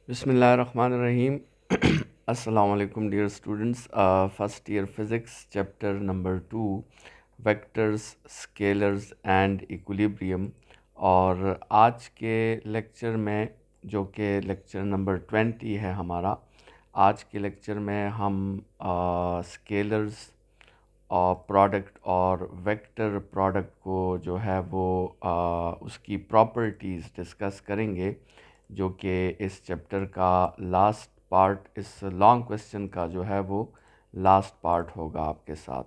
बिस्मिल्लाहिर्रहमानिर्रहीम। अस्सलाम वालेकुम dear students. First year physics chapter number 2, vectors, scalars and equilibrium. और आज के लेक्चर में, जो कि लेक्चर नंबर 20 है हमारा, आज के लेक्चर में हम स्केलर्स और प्रोडक्ट और वेक्टर प्रोडक्ट को जो है वो उसकी प्रॉपर्टीज़ डिस्कस करेंगे, जो कि इस चैप्टर का लास्ट पार्ट, इस लॉन्ग क्वेश्चन का जो है वो लास्ट पार्ट होगा आपके साथ।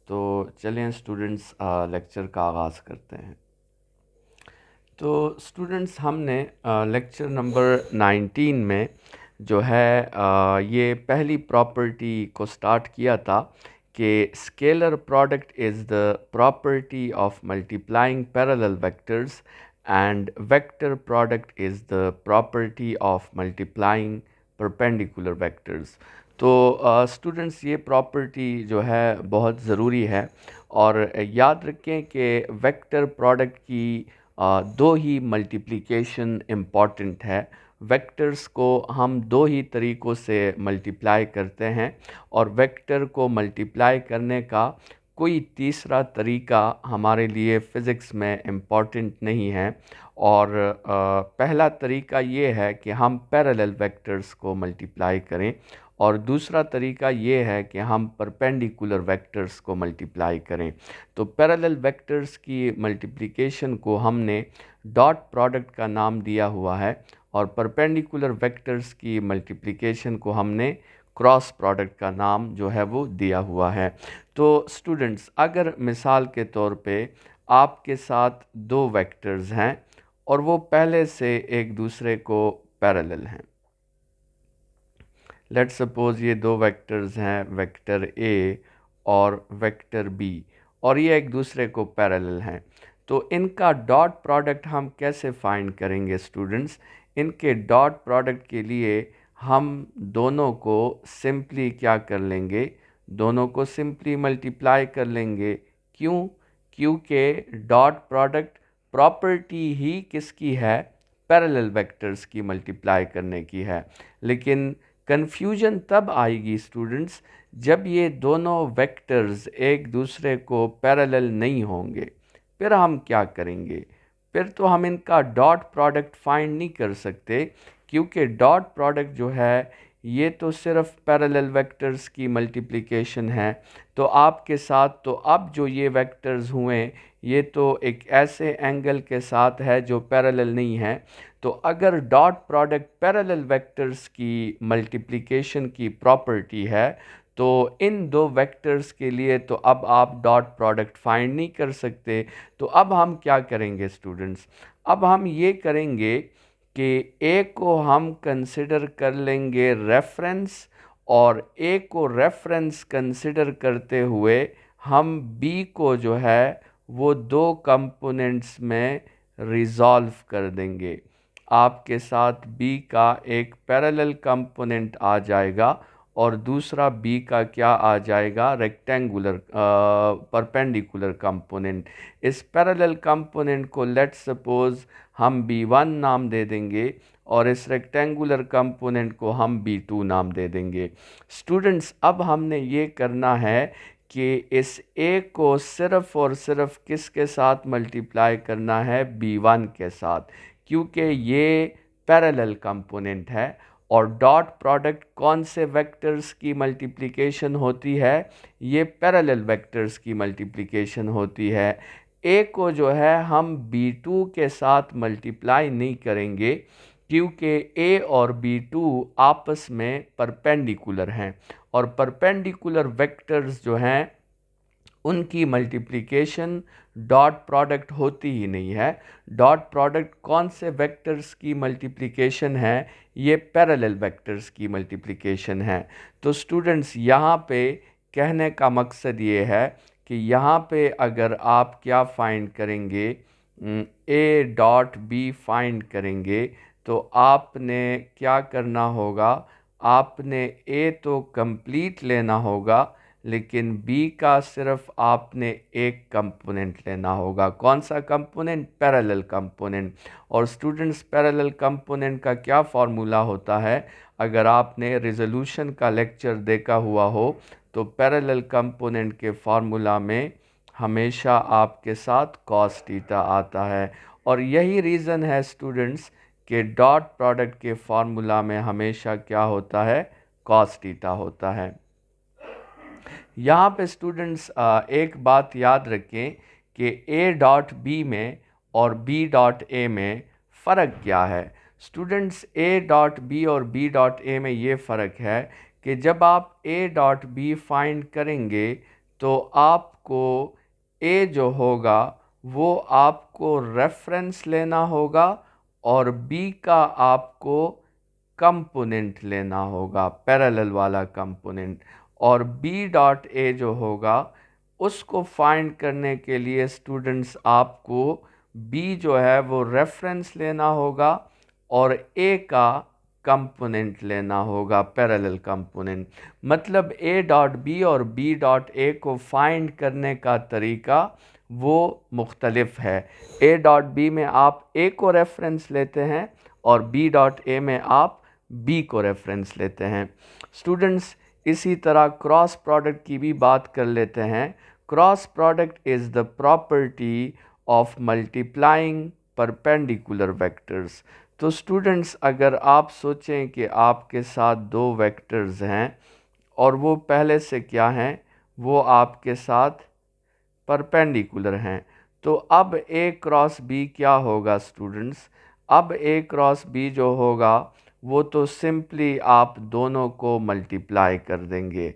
तो चलें स्टूडेंट्स, लेक्चर का आगाज़ करते हैं। तो स्टूडेंट्स, हमने लेक्चर नंबर 19 में जो है ये पहली प्रॉपर्टी को स्टार्ट किया था कि scalar product is the property of multiplying parallel vectors and vector product is the property of multiplying perpendicular vectors. तो स्टूडेंट्स, ये प्रॉपर्टी जो है बहुत ज़रूरी है। और याद रखें कि वेक्टर प्रोडक्ट की दो ही मल्टीप्लिकेशन इम्पॉर्टेंट है। वेक्टर्स को हम दो ही तरीक़ों से मल्टीप्लाई करते हैं, और वेक्टर को मल्टीप्लाई करने का कोई तीसरा तरीका हमारे लिए फ़िज़िक्स में इम्पॉर्टेंट नहीं है। और पहला तरीका ये है कि हम पैरेलल वेक्टर्स को मल्टीप्लाई करें, और दूसरा तरीका ये है कि हम परपेंडिकुलर वेक्टर्स को मल्टीप्लाई करें। तो पैरेलल वेक्टर्स की मल्टीप्लिकेशन को हमने डॉट प्रोडक्ट का नाम दिया हुआ है, और परपेंडिकुलर वेक्टर्स की मल्टीप्लिकेशन को हमने क्रॉस प्रोडक्ट का नाम जो है वो दिया हुआ है। तो स्टूडेंट्स, अगर मिसाल के तौर पे आपके साथ दो वेक्टर्स हैं और वो पहले से एक दूसरे को पैरेलल हैं। लेट्स सपोज़ ये दो वेक्टर्स हैं, वेक्टर ए और वेक्टर बी, और ये एक दूसरे को पैरेलल हैं। तो इनका डॉट प्रोडक्ट हम कैसे फाइंड करेंगे स्टूडेंट्स? इनके डॉट प्रोडक्ट के लिए हम दोनों को सिंपली क्या कर लेंगे? दोनों को सिंपली मल्टीप्लाई कर लेंगे। क्यों? क्योंकि डॉट प्रोडक्ट प्रॉपर्टी ही किसकी है? पैरेलल वेक्टर्स की मल्टीप्लाई करने की है। लेकिन कन्फ्यूजन तब आएगी स्टूडेंट्स, जब ये दोनों वेक्टर्स एक दूसरे को पैरेलल नहीं होंगे। फिर हम क्या करेंगे? फिर तो हम इनका डॉट प्रोडक्ट फाइंड नहीं कर सकते, क्योंकि डॉट प्रोडक्ट जो है ये तो सिर्फ पैरेलल वेक्टर्स की मल्टीप्लिकेशन है। तो आपके साथ तो अब जो ये वेक्टर्स हुए, ये तो एक ऐसे एंगल के साथ है जो पैरेलल नहीं है। तो अगर डॉट प्रोडक्ट पैरेलल वेक्टर्स की मल्टीप्लिकेशन की प्रॉपर्टी है, तो इन दो वेक्टर्स के लिए तो अब आप डॉट प्रोडक्ट फाइंड नहीं कर सकते। तो अब हम क्या करेंगे स्टूडेंट्स? अब हम ये करेंगे कि ए को हम कंसिडर कर लेंगे रेफरेंस, और ए को रेफरेंस कंसिडर करते हुए हम बी को जो है वो दो कंपोनेंट्स में रिज़ॉल्व कर देंगे। आपके साथ बी का एक पैरेलल कंपोनेंट आ जाएगा, और दूसरा बी का क्या आ जाएगा? Rectangular perpendicular component. इस पैरेलल कंपोनेंट को लेट्स सपोज हम B1 नाम दे देंगे, और इस रेक्टेंगुलर कंपोनेंट को हम B2 नाम दे देंगे। स्टूडेंट्स, अब हमने ये करना है कि इस ए को सिर्फ़ और सिर्फ किसके साथ मल्टीप्लाई करना है? B1 के साथ, क्योंकि ये पैरेलल कंपोनेंट है। और डॉट प्रोडक्ट कौन से वेक्टर्स की मल्टीप्लिकेशन होती है? ये पैरेलल वेक्टर्स की मल्टीप्लिकेशन होती है। ए को जो है हम B2 के साथ मल्टीप्लाई नहीं करेंगे, क्योंकि ए और B2 आपस में परपेंडिकुलर हैं, और परपेंडिकुलर वेक्टर्स जो हैं उनकी मल्टीप्लिकेशन डॉट प्रोडक्ट होती ही नहीं है। डॉट प्रोडक्ट कौन से वेक्टर्स की मल्टीप्लिकेशन है? ये पैरेलल वेक्टर्स की मल्टीप्लिकेशन है। तो स्टूडेंट्स, यहाँ पे कहने का मकसद ये है कि यहाँ पे अगर आप क्या फाइंड करेंगे? ए डॉट बी फाइंड करेंगे, तो आपने क्या करना होगा? आपने ए तो कंप्लीट लेना होगा, लेकिन बी का सिर्फ आपने एक कंपोनेंट लेना होगा। कौन सा कंपोनेंट? Parallel component. और स्टूडेंट्स, पैरेलल कंपोनेंट का क्या फॉर्मूला होता है? अगर आपने रिजोल्यूशन का लेक्चर देखा हुआ हो तो पैरेलल कंपोनेंट के फार्मूला में हमेशा आपके साथ कॉस थीटा आता है। और यही रीज़न है स्टूडेंट्स कि डॉट प्रोडक्ट के फार्मूला में हमेशा क्या होता है? कॉस थीटा होता है। यहाँ पे स्टूडेंट्स एक बात याद रखें कि ए डॉट बी में और बी डॉट ए में फ़र्क क्या है। स्टूडेंट्स, ए डॉट बी और बी डॉट ए में ये फ़र्क है कि जब आप ए डॉट बी फाइंड करेंगे तो आपको ए जो होगा वो आपको रेफरेंस लेना होगा और बी का आपको कंपोनेंट लेना होगा, पैरेलल वाला कंपोनेंट। और बी डॉट ए जो होगा उसको फाइंड करने के लिए स्टूडेंट्स आपको बी जो है वो रेफरेंस लेना होगा और ए का कंपोनेंट लेना होगा, पैरेलल कंपोनेंट। मतलब ए डॉट बी और बी डॉट ए को फाइंड करने का तरीका वो मुख्तलिफ है। ए डॉट बी में आप ए को रेफरेंस लेते हैं और बी डॉट ए में आप बी को रेफरेंस लेते हैं। स्टूडेंट्स, इसी तरह क्रॉस प्रोडक्ट की भी बात कर लेते हैं। Cross product is the property of multiplying perpendicular vectors. तो स्टूडेंट्स, अगर आप सोचें कि आपके साथ दो वेक्टर्स हैं और वो पहले से क्या हैं? वो आपके साथ परपेंडिकुलर हैं, तो अब ए क्रॉस बी क्या होगा स्टूडेंट्स? अब ए क्रॉस बी जो होगा वो तो सिंपली आप दोनों को मल्टीप्लाई कर देंगे।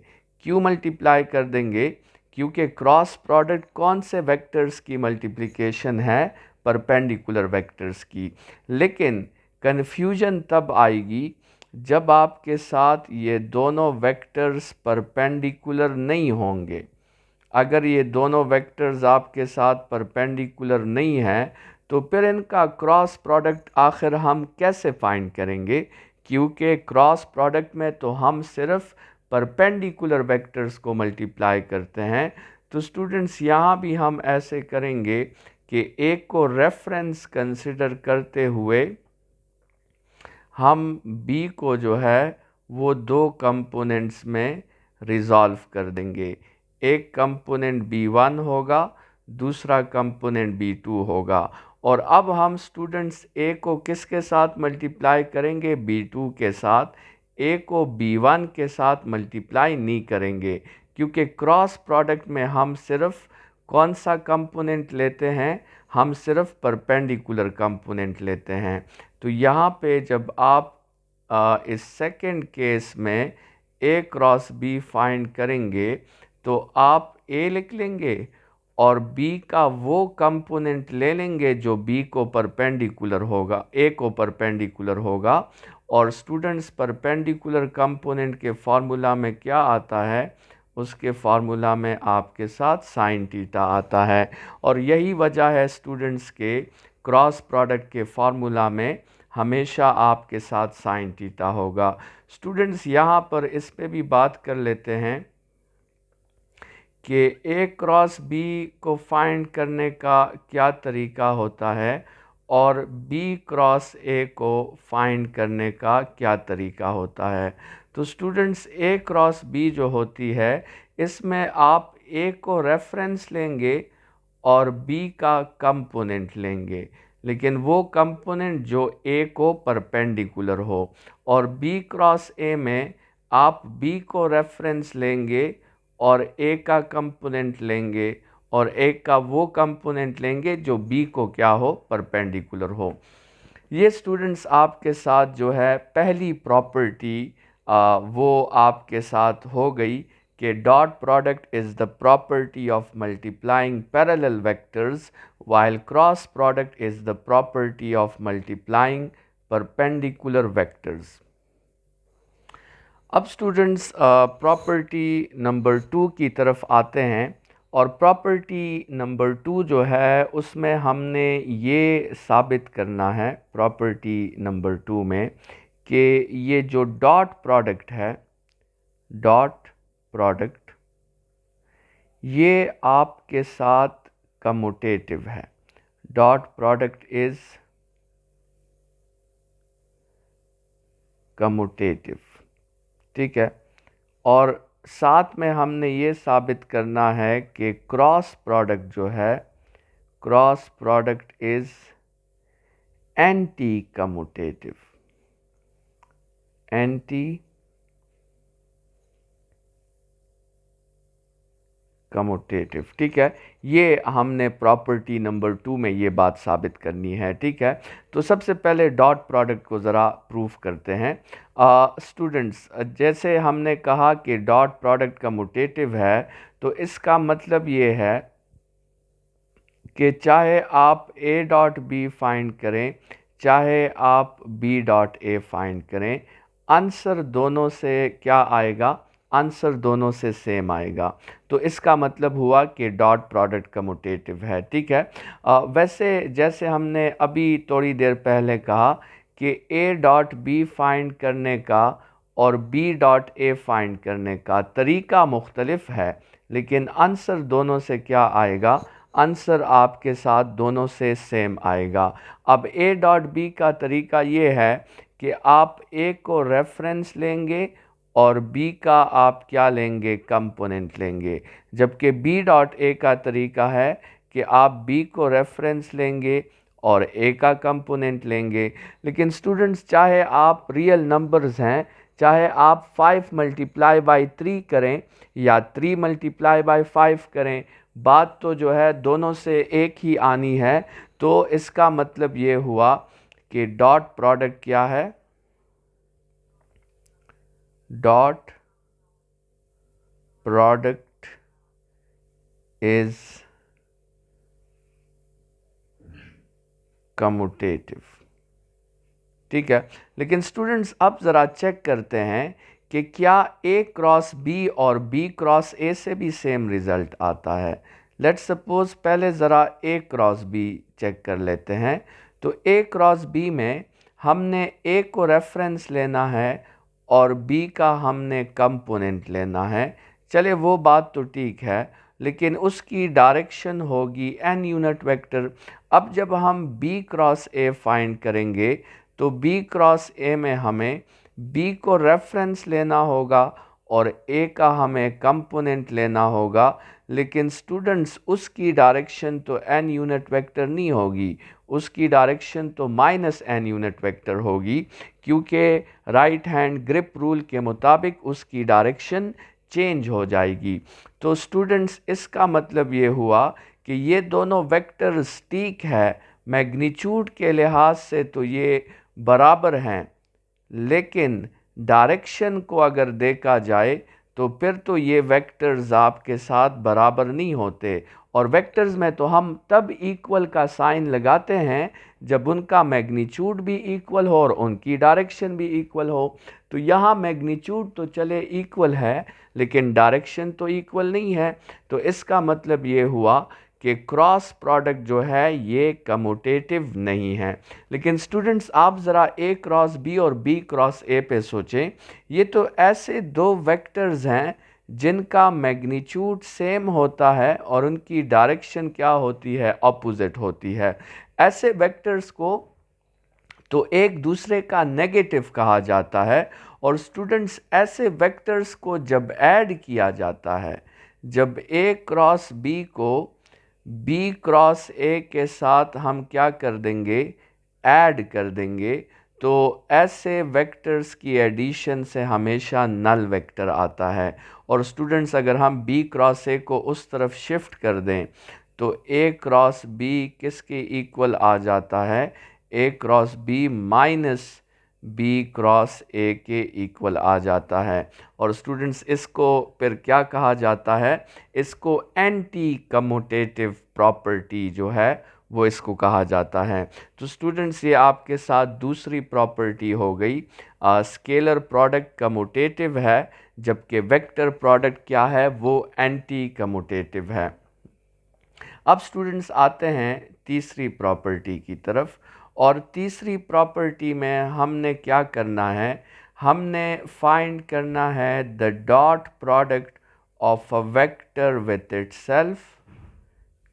क्यों मल्टीप्लाई कर देंगे? क्योंकि क्रॉस प्रोडक्ट कौन से वेक्टर्स की मल्टीप्लिकेशन है? परपेंडिकुलर वेक्टर्स की। लेकिन कन्फ्यूजन तब आएगी जब आपके साथ ये दोनों वेक्टर्स परपेंडिकुलर नहीं होंगे। अगर ये दोनों वेक्टर्स आपके साथ परपेंडिकुलर नहीं हैं तो फिर इनका क्रॉस प्रोडक्ट आखिर हम कैसे फाइंड करेंगे? क्योंकि क्रॉस प्रोडक्ट में तो हम सिर्फ परपेंडिकुलर वेक्टर्स को मल्टीप्लाई करते हैं। तो स्टूडेंट्स, यहाँ भी हम ऐसे करेंगे कि एक को रेफरेंस कंसिडर करते हुए हम बी को जो है वो दो कंपोनेंट्स में रिज़ॉल्व कर देंगे। एक कंपोनेंट B1 होगा, दूसरा कंपोनेंट B2 होगा। और अब हम स्टूडेंट्स ए को किसके साथ मल्टीप्लाई करेंगे? B2 के साथ। ए को B1 के साथ मल्टीप्लाई नहीं करेंगे क्योंकि क्रॉस प्रोडक्ट में हम सिर्फ कौन सा कंपोनेंट लेते हैं? हम सिर्फ परपेंडिकुलर कंपोनेंट लेते हैं। तो यहाँ पे जब आप इस सेकंड केस में ए क्रॉस बी फाइंड करेंगे तो आप ए लिख लेंगे और बी का वो कंपोनेंट ले लेंगे जो बी को परपेंडिकुलर होगा, ए को परपेंडिकुलर होगा। और स्टूडेंट्स, परपेंडिकुलर कंपोनेंट के फार्मूला में क्या आता है? उसके फार्मूला में आपके साथ साइन थीटा आता है। और यही वजह है स्टूडेंट्स के क्रॉस प्रोडक्ट के फार्मूला में हमेशा आपके साथ साइन थीटा होगा। स्टूडेंट्स, यहाँ पर इस पे भी बात कर लेते हैं कि ए क्रॉस बी को फाइंड करने का क्या तरीका होता है और बी क्रॉस ए को फाइंड करने का क्या तरीका होता है। तो स्टूडेंट्स, ए क्रॉस बी जो होती है इसमें आप ए को रेफरेंस लेंगे और बी का कंपोनेंट लेंगे, लेकिन वो कंपोनेंट जो ए को परपेंडिकुलर हो। और बी क्रॉस ए में आप बी को रेफरेंस लेंगे और ए का कंपोनेंट लेंगे और ए का वो कंपोनेंट लेंगे जो बी को क्या हो? परपेंडिकुलर हो। ये स्टूडेंट्स आपके साथ जो है पहली प्रॉपर्टी वो आपके साथ हो गई कि dot product is the property of multiplying parallel vectors while cross product is the property of multiplying perpendicular vectors। अब स्टूडेंट्स प्रॉपर्टी नंबर 2 की तरफ आते हैं और प्रॉपर्टी नंबर 2 जो है उसमें हमने ये साबित करना है प्रॉपर्टी नंबर 2 में कि ये जो डॉट प्रोडक्ट है, डॉट प्रोडक्ट ये आपके साथ कम्यूटेटिव है। डॉट प्रोडक्ट इज कम्यूटेटिव, ठीक है। और साथ में हमने ये साबित करना है कि क्रॉस प्रोडक्ट जो है, cross product is anti commutative, anti commutative, ठीक है। ये हमने प्रॉपर्टी नंबर 2 में ये बात साबित करनी है, ठीक है। तो सबसे पहले डॉट प्रोडक्ट को ज़रा प्रूफ करते हैं। स्टूडेंट्स, जैसे हमने कहा कि डॉट प्रोडक्ट कम्यूटेटिव है, तो इसका मतलब ये है कि चाहे आप ए डॉट बी फाइंड करें, चाहे आप बी डॉट ए फाइंड करें, आंसर दोनों से क्या आएगा? आंसर दोनों से सेम आएगा। तो इसका मतलब हुआ कि डॉट प्रोडक्ट कम्यूटेटिव है, ठीक है। वैसे जैसे हमने अभी थोड़ी देर पहले कहा कि ए डॉट बी फाइंड करने का और बी डॉट ए फाइंड करने का तरीका मुख्तलिफ है, लेकिन आंसर दोनों से क्या आएगा? आंसर आपके साथ दोनों से सेम आएगा। अब ए डॉट बी का तरीका ये है कि आप ए को रेफरेंस लेंगे और बी का आप क्या लेंगे? कंपोनेंट लेंगे। जबकि बी डॉट ए का तरीका है कि आप बी को रेफरेंस लेंगे और ए का कंपोनेंट लेंगे। लेकिन स्टूडेंट्स, चाहे आप रियल नंबर्स हैं, चाहे आप 5 मल्टीप्लाई बाई 3 करें या 3 मल्टीप्लाई बाई 5 करें, बात तो जो है दोनों से एक ही आनी है। तो इसका मतलब ये हुआ कि डॉट प्रोडक्ट क्या है? डॉट प्रोडक्ट इज कम्यूटेटिव, ठीक है। लेकिन स्टूडेंट्स, अब ज़रा चेक करते हैं कि क्या ए क्रॉस बी और बी क्रॉस ए से भी सेम रिज़ल्ट आता है। लेट्स सपोज पहले ज़रा ए क्रॉस बी चेक कर लेते हैं। तो ए क्रॉस बी में हमने ए को रेफरेंस लेना है और बी का हमने कंपोनेंट लेना है। चले वो बात तो ठीक है, लेकिन उसकी डायरेक्शन होगी एन यूनिट वेक्टर। अब जब हम बी क्रॉस ए फाइंड करेंगे तो बी क्रॉस ए में हमें बी को रेफरेंस लेना होगा और ए का हमें कंपोनेंट लेना होगा। लेकिन स्टूडेंट्स, उसकी डायरेक्शन तो एन यूनिट वेक्टर नहीं होगी, उसकी डायरेक्शन तो माइनस एन यूनिट वेक्टर होगी, क्योंकि राइट हैंड ग्रिप रूल के मुताबिक उसकी डायरेक्शन चेंज हो जाएगी। तो स्टूडेंट्स, इसका मतलब ये हुआ कि ये दोनों वेक्टर्स ठीक है, मैग्नीट्यूड के लिहाज से तो ये बराबर हैं, लेकिन डायरेक्शन को अगर देखा जाए तो फिर तो ये वेक्टर्स आपके साथ बराबर नहीं होते। और वेक्टर्स में तो हम तब इक्वल का साइन लगाते हैं जब उनका मैग्नीट्यूड भी इक्वल हो और उनकी डायरेक्शन भी इक्वल हो। तो यहाँ मैग्नीट्यूड तो चले इक्वल है, लेकिन डायरेक्शन तो इक्वल नहीं है। तो इसका मतलब ये हुआ कि क्रॉस प्रोडक्ट जो है ये कम्यूटेटिव नहीं है। लेकिन स्टूडेंट्स, आप ज़रा ए क्रॉस बी और बी क्रॉस ए पे सोचें। ये तो ऐसे दो वेक्टर्स हैं जिनका मैग्नीट्यूड सेम होता है और उनकी डायरेक्शन क्या होती है? अपोजिट होती है। ऐसे वेक्टर्स को तो एक दूसरे का नेगेटिव कहा जाता है। और स्टूडेंट्स, ऐसे वेक्टर्स को जब ऐड किया जाता है, जब ए क्रॉस बी को बी क्रॉस ए के साथ हम क्या कर देंगे? ऐड कर देंगे, तो ऐसे वेक्टर्स की एडिशन से हमेशा नल वेक्टर आता है। और स्टूडेंट्स, अगर हम बी क्रॉस ए को उस तरफ शिफ्ट कर दें तो ए क्रॉस बी किसके इक्वल आ जाता है? A cross B minus B cross A के इक्वल आ जाता है। और स्टूडेंट्स, इसको फिर क्या कहा जाता है? इसको एंटी कम्यूटेटिव प्रॉपर्टी जो है वो इसको कहा जाता है। तो स्टूडेंट्स, ये आपके साथ दूसरी प्रॉपर्टी हो गई। स्केलर प्रोडक्ट कम्यूटेटिव है, जबकि वेक्टर प्रोडक्ट क्या है? वो एंटी कम्यूटेटिव है। अब स्टूडेंट्स, आते हैं तीसरी प्रॉपर्टी की तरफ। और तीसरी प्रॉपर्टी में हमने क्या करना है? हमने फाइंड करना है the dot product of a vector with itself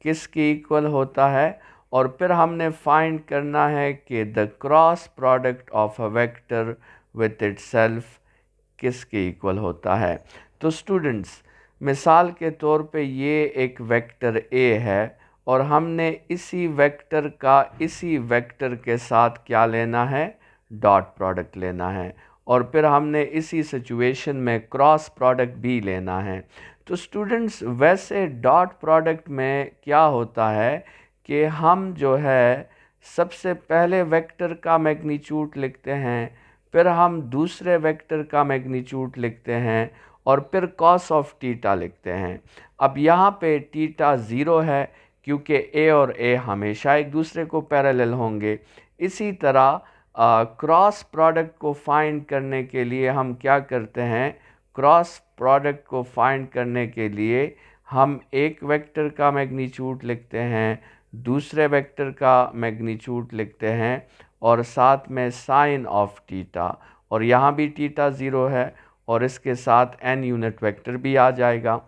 किसके इक्वल होता है, और फिर हमने फाइंड करना है कि the cross product of a vector with itself किसके इक्वल होता है। तो स्टूडेंट्स, मिसाल के तौर पे ये एक वेक्टर ए है और हमने इसी वेक्टर के साथ क्या लेना है, डॉट प्रोडक्ट लेना है, और फिर हमने इसी सिचुएशन में क्रॉस प्रोडक्ट भी लेना है। तो स्टूडेंट्स, वैसे डॉट प्रोडक्ट में क्या होता है कि हम जो है सबसे पहले वेक्टर का मैग्नीट्यूड लिखते हैं, फिर हम दूसरे वेक्टर का मैग्नीट्यूड लिखते हैं और फिर कॉस ऑफ टीटा लिखते हैं। अब यहाँ पे टीटा ज़ीरो है क्योंकि ए और ए हमेशा एक दूसरे को पैरेलल होंगे। इसी तरह क्रॉस प्रोडक्ट को फाइंड करने के लिए हम क्या करते हैं, क्रॉस प्रोडक्ट को फाइंड करने के लिए हम एक वेक्टर का मैग्नीट्यूड लिखते हैं, दूसरे वेक्टर का मैग्नीट्यूड लिखते हैं और साथ में साइन ऑफ टीटा, और यहाँ भी टीटा ज़ीरो है और इसके साथ एन यूनिट वेक्टर भी आ जाएगा।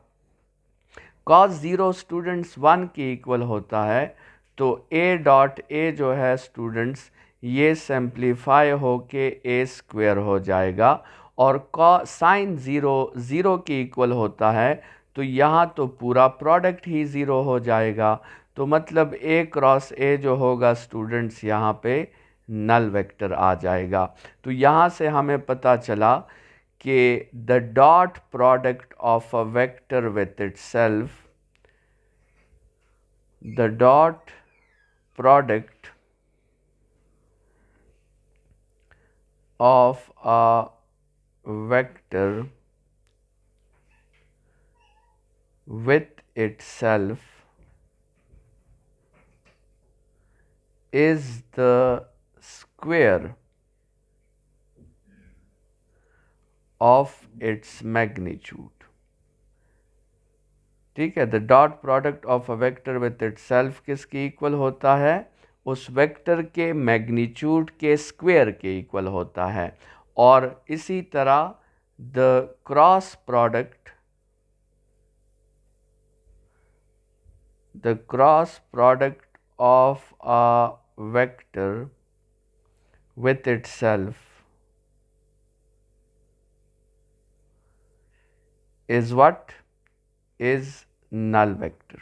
कॉस ज़ीरो स्टूडेंट्स 1 के इक्वल होता है, तो ए डॉट ए जो है स्टूडेंट्स ये सिंप्लीफाई होके ए स्क्वायर हो जाएगा, और साइन ज़ीरो के इक्वल होता है, तो यहाँ तो पूरा प्रोडक्ट ही ज़ीरो हो जाएगा। तो मतलब ए क्रॉस ए जो होगा स्टूडेंट्स यहाँ पे नल वेक्टर आ जाएगा। तो यहाँ से हमें पता चला कि the dot product of a vector with itself, the dot product of a vector with itself is the square of its magnitude। ठीक है, the dot product of a vector with itself किसके इक्वल होता है, उस vector के magnitude के square के equal होता है। और इसी तरह the cross product of a vector with itself is what, is null vector.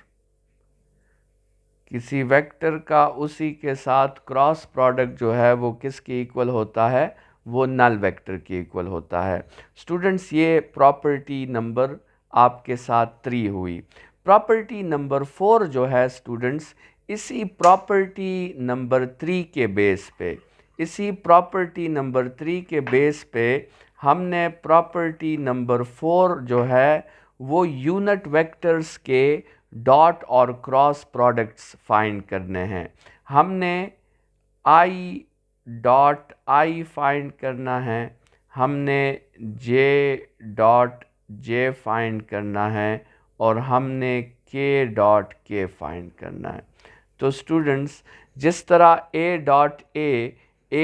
किसी वेक्टर का उसी के साथ क्रॉस प्रोडक्ट जो है वो किसके इक्वल होता है, वो नल वेक्टर के इक्वल होता है। स्टूडेंट्स, ये प्रॉपर्टी नंबर आपके साथ 3 हुई। प्रॉपर्टी नंबर 4 जो है स्टूडेंट्स, इसी प्रॉपर्टी नंबर 3 के बेस पे, हमने प्रॉपर्टी नंबर 4 जो है वो यूनिट वेक्टर्स के डॉट और क्रॉस प्रोडक्ट्स फाइंड करने हैं। हमने आई डॉट आई फाइंड करना है, हमने जे डॉट जे फाइंड करना है और हमने के डॉट के फाइंड करना है। तो स्टूडेंट्स, जिस तरह ए डॉट ए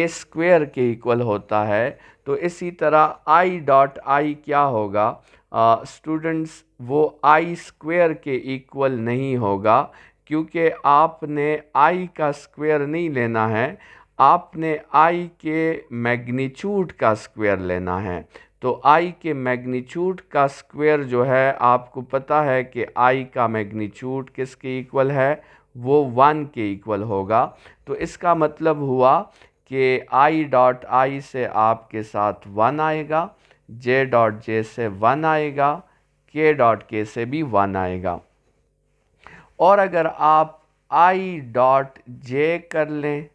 स्क्वायर के इक्वल होता है, तो इसी तरह आई डॉट आई क्या होगा स्टूडेंट्स, वो आई स्क्वायर के इक्वल नहीं होगा, क्योंकि आपने आई का स्क्वायर नहीं लेना है, आपने आई के मैग्नीट्यूड का स्क्वायर लेना है। तो आई के मैग्नीट्यूड का स्क्वायर जो है, आपको पता है कि आई का मैग्नीट्यूड किसके इक्वल है, वो 1 के इक्वल होगा। तो इसका मतलब हुआ कि आई डॉट आई से आपके साथ 1 आएगा, जे डॉट जे से 1 आएगा, के डॉट के से भी 1 आएगा। और अगर आप आई डॉट जे कर लें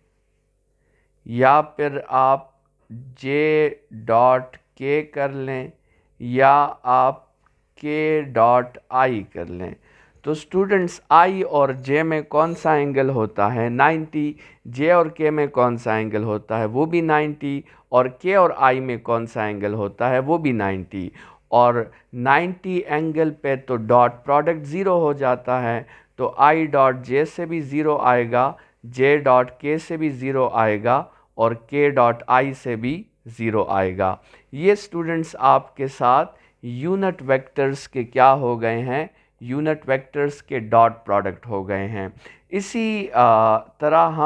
या फिर आप जे डॉट के कर लें या आप के डॉट आई कर लें, तो स्टूडेंट्स आई और जे में कौन सा एंगल होता है, 90। जे और के में कौन सा एंगल होता है, वो भी 90। और के और आई में कौन सा एंगल होता है, वो भी 90। और 90 एंगल पे तो डॉट प्रोडक्ट ज़ीरो हो जाता है, तो आई डॉट जे से भी ज़ीरो आएगा, जे डॉट के से भी ज़ीरो आएगा और के डॉट आई से भी ज़ीरो आएगा। ये स्टूडेंट्स आपके साथ यूनिट वेक्टर्स के क्या हो गए हैं, यूनिट वेक्टर्स के डॉट प्रोडक्ट हो गए हैं। इसी तरह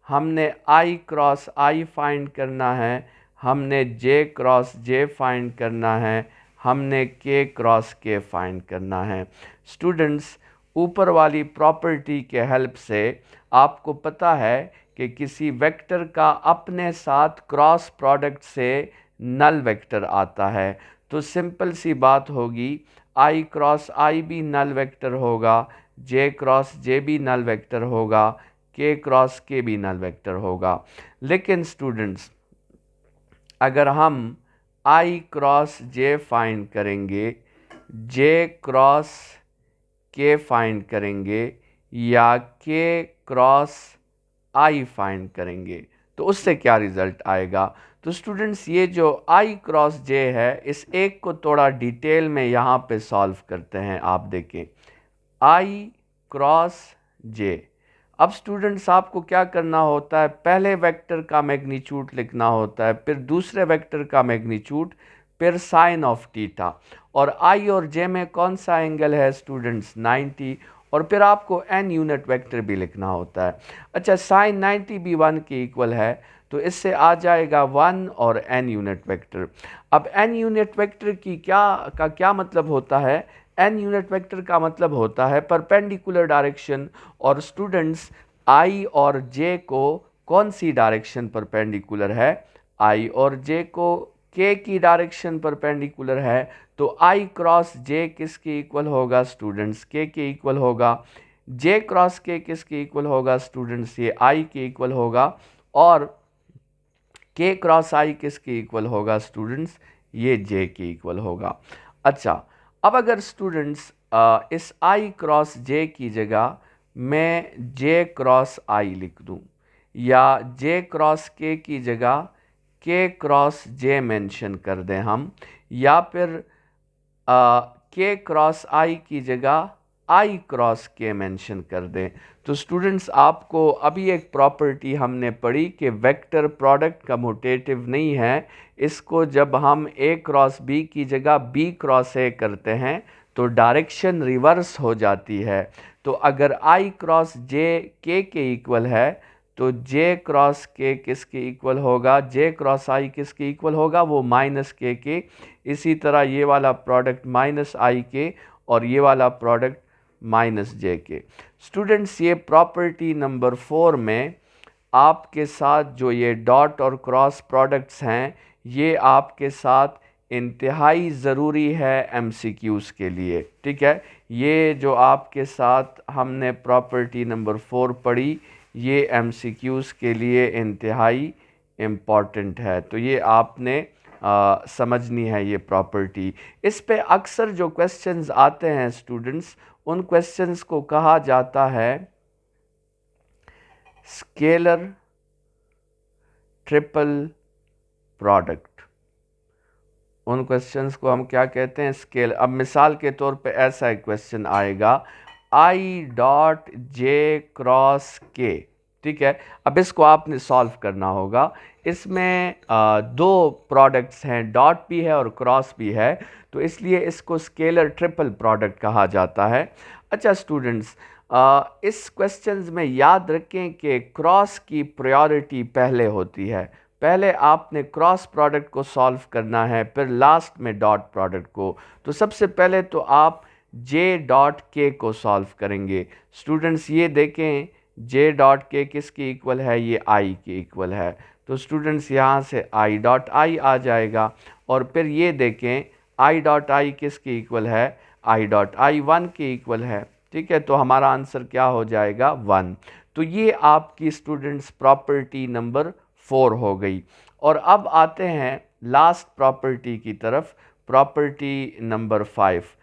हमने आई क्रॉस आई फाइंड करना है, हमने जे क्रॉस जे फाइंड करना है, हमने के क्रॉस के फाइंड करना है। स्टूडेंट्स, ऊपर वाली प्रॉपर्टी के हेल्प से आपको पता है कि किसी वेक्टर का अपने साथ क्रॉस प्रोडक्ट से नल वेक्टर आता है। तो सिंपल सी बात होगी, आई क्रॉस आई भी नल वेक्टर होगा, जे क्रॉस जे भी नल वेक्टर होगा, के क्रॉस के भी नल वेक्टर होगा। लेकिन स्टूडेंट्स, अगर हम आई क्रॉस जे फाइंड करेंगे, जे क्रॉस के फाइंड करेंगे या के क्रॉस आई फाइंड करेंगे, तो उससे क्या रिज़ल्ट आएगा? तो स्टूडेंट्स, ये जो आई क्रॉस जे है, इस एक को थोड़ा डिटेल में यहाँ पे सॉल्व करते हैं। आप देखें, आई क्रॉस जे। अब स्टूडेंट्स, आपको क्या करना होता है, पहले वेक्टर का मैग्नीट्यूड लिखना होता है, फिर दूसरे वेक्टर का मैग्नीट्यूड, फिर साइन ऑफ थीटा, और आई और जे में कौन सा एंगल है स्टूडेंट्स, 90, और फिर आपको एन यूनिट वेक्टर भी लिखना होता है। अच्छा, साइन 90 भी 1 के इक्वल है, तो इससे आ जाएगा 1 और एन यूनिट वेक्टर। अब एन यूनिट वेक्टर की क्या मतलब होता है? एन यूनिट वेक्टर का मतलब होता है परपेंडिकुलर डायरेक्शन। और स्टूडेंट्स, आई और जे को कौन सी डायरेक्शन परपेंडिकुलर है? आई और जे को के की डायरेक्शन परपेंडिकुलर है। तो आई क्रॉस जे किसके इक्वल होगा स्टूडेंट्स? के इक्वल होगा। जे क्रॉस के किसके इक्वल होगा स्टूडेंट्स? ये आई के इक्वल होगा। और के क्रॉस आई किसके इक्वल होगा स्टूडेंट्स? ये जे के इक्वल होगा। अच्छा, अब अगर स्टूडेंट्स इस आई क्रॉस जे की जगह मैं जे क्रॉस आई लिख दूं, या जे क्रॉस के की जगह के क्रॉस जे मेंशन कर दें हम, या फिर के क्रॉस आई की जगह आई क्रॉस के मेंशन कर दें, तो स्टूडेंट्स, आपको अभी एक प्रॉपर्टी हमने पढ़ी कि वेक्टर प्रोडक्ट कम्यूटेटिव नहीं है। इसको जब हम ए क्रॉस बी की जगह बी क्रॉस ए करते हैं तो डायरेक्शन रिवर्स हो जाती है। तो अगर आई क्रॉस जे के इक्वल है, तो जे क्रॉस के किसके इक्वल होगा? जे क्रॉस आई किसके इक्वल होगा? वो माइनस के। इसी तरह ये वाला प्रोडक्ट माइनस आई के, और ये वाला प्रोडक्ट माइनस जे के। स्टूडेंट्स, ये प्रॉपर्टी नंबर 4 में आपके साथ जो ये डॉट और क्रॉस प्रोडक्ट्स हैं, ये आपके साथ इंतहाई ज़रूरी है एमसीक्यूज़ के लिए। ठीक है, ये जो आपके साथ हमने प्रॉपर्टी नंबर 4 पढ़ी, ये एमसीक्यूज़ के लिए इंतहाई इम्पॉर्टेंट है। तो ये आपने समझनी है ये प्रॉपर्टी। इस पे अक्सर जो क्वेश्चंस आते हैं स्टूडेंट्स, उन क्वेश्चंस को कहा जाता है स्केलर ट्रिपल प्रोडक्ट। उन क्वेश्चंस को हम क्या कहते हैं? स्केल। अब मिसाल के तौर पे ऐसा एक क्वेश्चन आएगा, आई डॉट जे क्रॉस के। ठीक है, अब इसको आपने सॉल्व करना होगा। इसमें दो प्रोडक्ट्स हैं, डॉट भी है और क्रॉस भी है, तो इसलिए इसको स्केलर ट्रिपल प्रोडक्ट कहा जाता है। अच्छा स्टूडेंट्स, इस क्वेश्चंस में याद रखें कि क्रॉस की प्रायोरिटी पहले होती है। पहले आपने क्रॉस प्रोडक्ट को सॉल्व करना है, फिर लास्ट में डॉट प्रोडक्ट को। तो सबसे पहले तो आप जे डॉट के को सॉल्व करेंगे। स्टूडेंट्स, ये देखें, जे डॉट के किसके इक्वल है? ये आई के इक्वल है। तो स्टूडेंट्स, यहाँ से आई डॉट आई आ जाएगा। और फिर ये देखें, आई डॉट आई किसके इक्वल है? आई डॉट आई 1 के इक्वल है। ठीक है, तो हमारा आंसर क्या हो जाएगा? 1। तो ये आपकी स्टूडेंट्स प्रॉपर्टी नंबर 4 हो गई। और अब आते हैं लास्ट प्रॉपर्टी की तरफ, property number 5।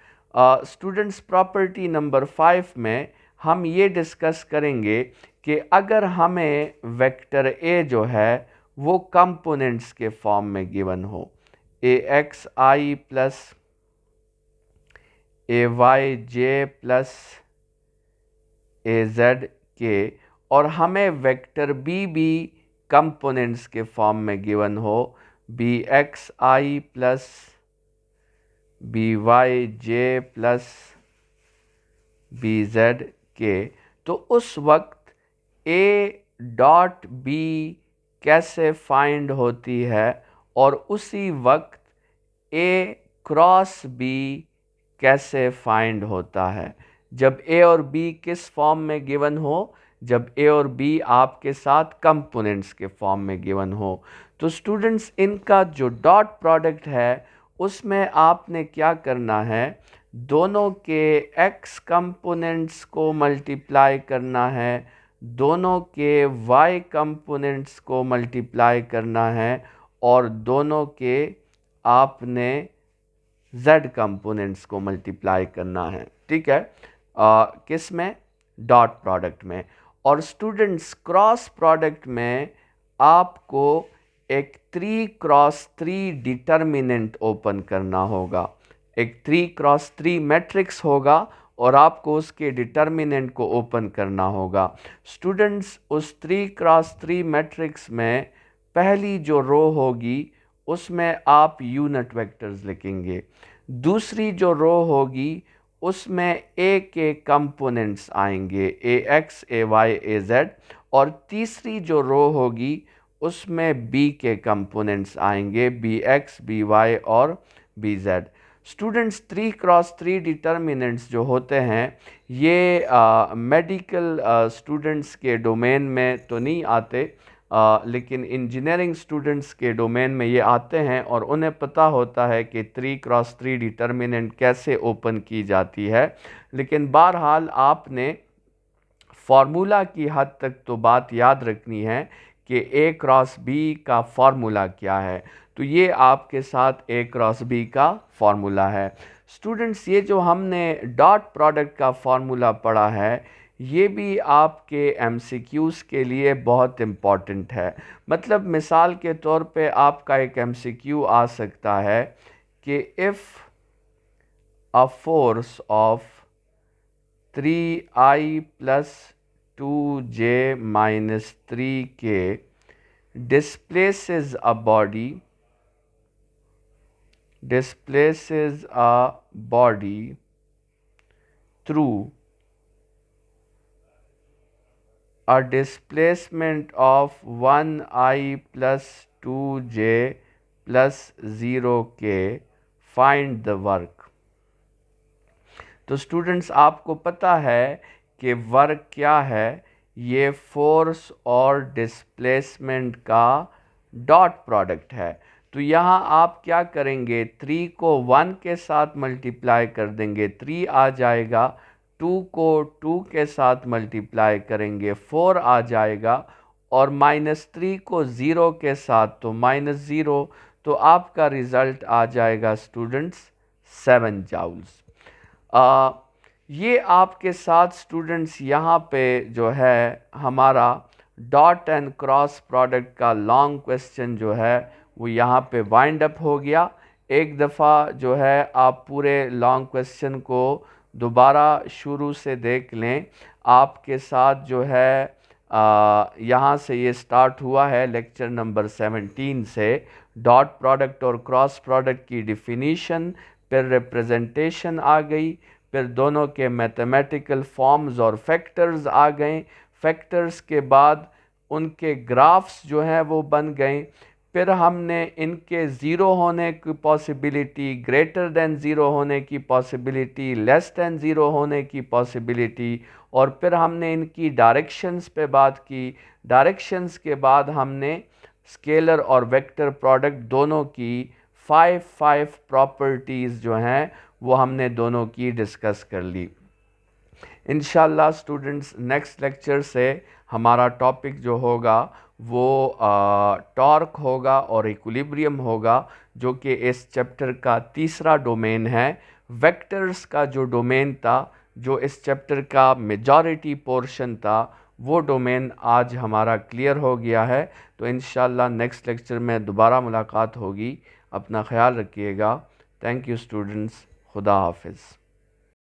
Students, property number 5 में हम ये डिस्कस करेंगे कि अगर हमें वेक्टर ए जो है वो कंपोनेंट्स के फॉर्म में गिवन हो, ए एक्स आई प्लस ए वाई जे प्लस ए जेड के, और हमें वेक्टर बी भी कंपोनेंट्स के फॉर्म में गिवन हो, बी एक्स आई प्लस बी वाई जे प्लस बी जेड के, तो उस वक्त ए डॉट बी कैसे फाइंड होती है और उसी वक्त ए क्रॉस बी कैसे फाइंड होता है जब ए और बी किस फॉर्म में गिवन हो, जब ए और बी आपके साथ कंपोनेंट्स के फॉर्म में गिवन हो। तो स्टूडेंट्स इनका जो डॉट प्रोडक्ट है उसमें आपने क्या करना है, दोनों के x कंपोनेंट्स को मल्टीप्लाई करना है, दोनों के y कंपोनेंट्स को मल्टीप्लाई करना है और दोनों के आपने z कंपोनेंट्स को मल्टीप्लाई करना है। ठीक है, किस में, डॉट प्रोडक्ट में। और स्टूडेंट्स क्रॉस प्रोडक्ट में आपको एक 3x3 डिटर्मिनेंट ओपन करना होगा, एक 3x3 मैट्रिक्स होगा और आपको उसके डिटर्मिनेंट को ओपन करना होगा। स्टूडेंट्स उस 3x3 मैट्रिक्स में पहली जो रो होगी उसमें आप यूनिट वेक्टर्स लिखेंगे, दूसरी जो रो होगी उसमें ए के कंपोनेंट्स आएंगे, ए एक्स ए वाई ए जेड, और तीसरी जो रो होगी उसमें बी के कंपोनेंट्स आएंगे, बी एक्स बी वाई और B Z. Students 3x3 determinants जो होते हैं ये मेडिकल स्टूडेंट्स के डोमेन में तो नहीं आते, लेकिन इंजीनियरिंग स्टूडेंट्स के डोमेन में ये आते हैं और उन्हें पता होता है कि 3x3 डिटर्मिनेंट कैसे ओपन की जाती है। लेकिन बहरहाल आपने फार्मूला की हद तक तो बात याद रखनी है कि ए क्रॉस बी का फार्मूला क्या है, तो ये आपके साथ ए क्रॉस बी का फार्मूला है। स्टूडेंट्स ये जो हमने डॉट प्रोडक्ट का फार्मूला पढ़ा है ये भी आपके एमसीक्यूज़ के लिए बहुत इम्पॉर्टेंट है। मतलब मिसाल के तौर पे आपका एक एमसीक्यू आ सकता है कि if a force of 3i plus 2j minus 3k displaces a body through a displacement of 1i plus 2j plus 0k, find the work। तो स्टूडेंट्स आपको पता है कि वर्क क्या है, ये फोर्स और डिस्प्लेसमेंट का डॉट प्रोडक्ट है। तो यहाँ आप क्या करेंगे, 3 को 1 के साथ मल्टीप्लाई कर देंगे, 3 आ जाएगा, 2 को 2 के साथ मल्टीप्लाई करेंगे, 4 आ जाएगा, और -3 को 0 के साथ तो -0, तो आपका रिज़ल्ट आ जाएगा स्टूडेंट्स 7 जाउल्स। ये आपके साथ स्टूडेंट्स यहाँ पे जो है हमारा डॉट एंड क्रॉस प्रोडक्ट का लॉन्ग क्वेश्चन जो है वो यहाँ पे वाइंड अप हो गया। एक दफ़ा जो है आप पूरे लॉन्ग क्वेश्चन को दोबारा शुरू से देख लें। आपके साथ जो है यहाँ से ये स्टार्ट हुआ है लेक्चर नंबर 17 से, डॉट प्रोडक्ट और क्रॉस प्रोडक्ट की डिफिनीशन, फिर रिप्रेजेंटेशन आ गई, फिर दोनों के मैथमेटिकल फॉर्म्स और फैक्टर्स आ गए, फैक्टर्स के बाद उनके ग्राफ्स जो हैं वो बन गए, फिर हमने इनके ज़ीरो होने की पॉसिबिलिटी, ग्रेटर देन ज़ीरो होने की पॉसिबिलिटी, लेस देन ज़ीरो होने की पॉसिबिलिटी, और फिर हमने इनकी डायरेक्शंस पे बात की। डायरेक्शंस के बाद हमने स्केलर और वेक्टर प्रोडक्ट दोनों की 5 प्रॉपर्टीज़ जो हैं वो हमने दोनों की डिस्कस कर ली। इंशाल्लाह स्टूडेंट्स नेक्स्ट लेक्चर से हमारा टॉपिक जो होगा वो टॉर्क होगा और इक्विलिब्रियम होगा, जो कि इस चैप्टर का तीसरा डोमेन है। वेक्टर्स का जो डोमेन था, जो इस चैप्टर का मेजॉरिटी पोर्शन था, वो डोमेन आज हमारा क्लियर हो गया है। तो इंशाल्लाह नेक्स्ट लेक्चर में दोबारा मुलाकात होगी। अपना ख्याल रखिएगा। Thank you students. खुदा हाफिज़।